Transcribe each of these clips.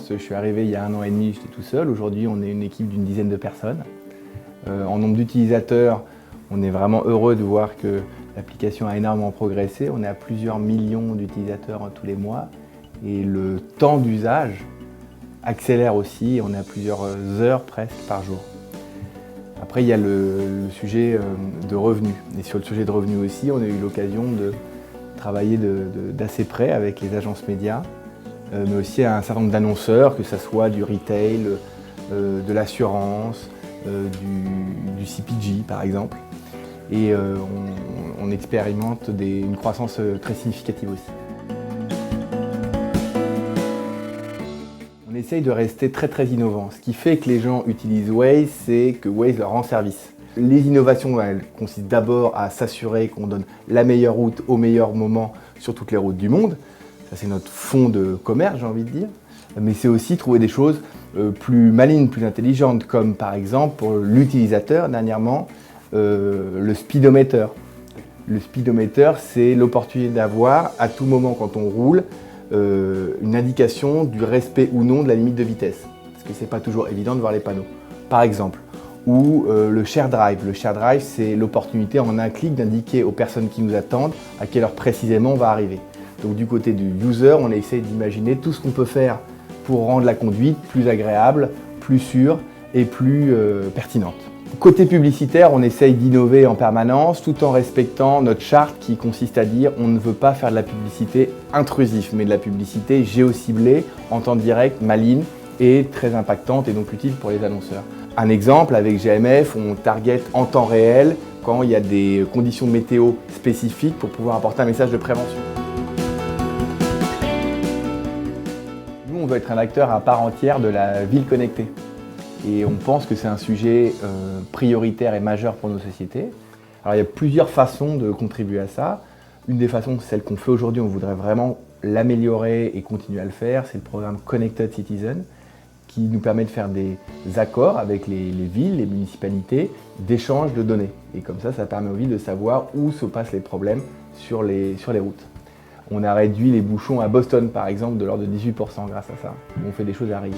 France, je suis arrivé il y a 1 an et demi, j'étais tout seul. Aujourd'hui, on est une équipe d'une dizaine de personnes. En nombre d'utilisateurs, on est vraiment heureux de voir que l'application a énormément progressé. On est à plusieurs millions d'utilisateurs tous les mois et le temps d'usage accélère aussi. On est à plusieurs heures presque par jour. Après, il y a le sujet de revenus. Et sur le sujet de revenus aussi, on a eu l'occasion de travailler d'assez près avec les agences médias, mais aussi un certain nombre d'annonceurs, que ce soit du retail, de l'assurance, du CPG par exemple. Et on expérimente une croissance très significative aussi. On essaye de rester très innovant. Ce qui fait que les gens utilisent Waze, c'est que Waze leur rend service. Les innovations, elles consistent d'abord à s'assurer qu'on donne la meilleure route au meilleur moment sur toutes les routes du monde. Ça, c'est notre fond de commerce, j'ai envie de dire. Mais c'est aussi trouver des choses plus malines, plus intelligentes, comme par exemple pour l'utilisateur, dernièrement, le speedometer. Le speedometer, c'est l'opportunité d'avoir, à tout moment quand on roule, une indication du respect ou non de la limite de vitesse. Parce que c'est pas toujours évident de voir les panneaux. Par exemple, ou le share drive. Le share drive, c'est l'opportunité en un clic d'indiquer aux personnes qui nous attendent à quelle heure précisément on va arriver. Donc du côté du user, on essaie d'imaginer tout ce qu'on peut faire pour rendre la conduite plus agréable, plus sûre et plus pertinente. Côté publicitaire, on essaye d'innover en permanence tout en respectant notre charte qui consiste à dire on ne veut pas faire de la publicité intrusive, mais de la publicité géociblée, en temps direct, maligne et très impactante et donc utile pour les annonceurs. Un exemple, avec GMF, on target en temps réel quand il y a des conditions météo spécifiques pour pouvoir apporter un message de prévention. Nous, on veut être un acteur à part entière de la ville connectée. Et on pense que c'est un sujet prioritaire et majeur pour nos sociétés. Alors il y a plusieurs façons de contribuer à ça. Une des façons, c'est celle qu'on fait aujourd'hui, on voudrait vraiment l'améliorer et continuer à le faire, c'est le programme Connected Citizen, qui nous permet de faire des accords avec les villes, les municipalités, d'échange de données. Et comme ça permet aux villes de savoir où se passent les problèmes sur les routes. On a réduit les bouchons à Boston, par exemple, de l'ordre de 18% grâce à ça. On fait des choses à rayer.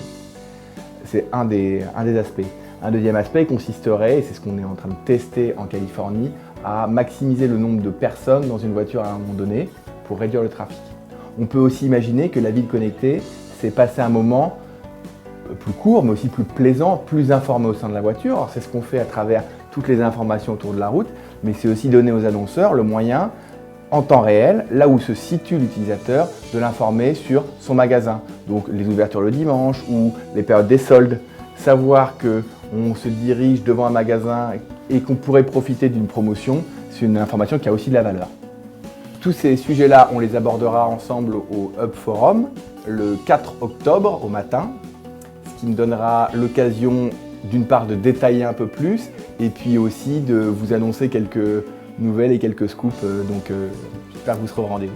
C'est un des aspects. Un deuxième aspect consisterait, et c'est ce qu'on est en train de tester en Californie, à maximiser le nombre de personnes dans une voiture à un moment donné pour réduire le trafic. On peut aussi imaginer que la ville connectée, c'est passer un moment plus court, mais aussi plus plaisant, plus informé au sein de la voiture. C'est ce qu'on fait à travers toutes les informations autour de la route, mais c'est aussi donner aux annonceurs le moyen, en temps réel, là où se situe l'utilisateur, de l'informer sur son magasin. Donc les ouvertures le dimanche ou les périodes des soldes. Savoir qu'on se dirige devant un magasin et qu'on pourrait profiter d'une promotion, c'est une information qui a aussi de la valeur. Tous ces sujets-là, on les abordera ensemble au Hub Forum le 4 octobre au matin, ce qui me donnera l'occasion d'une part de détailler un peu plus et puis aussi de vous annoncer quelques nouvelles et quelques scoops, donc j'espère que vous serez au rendez-vous.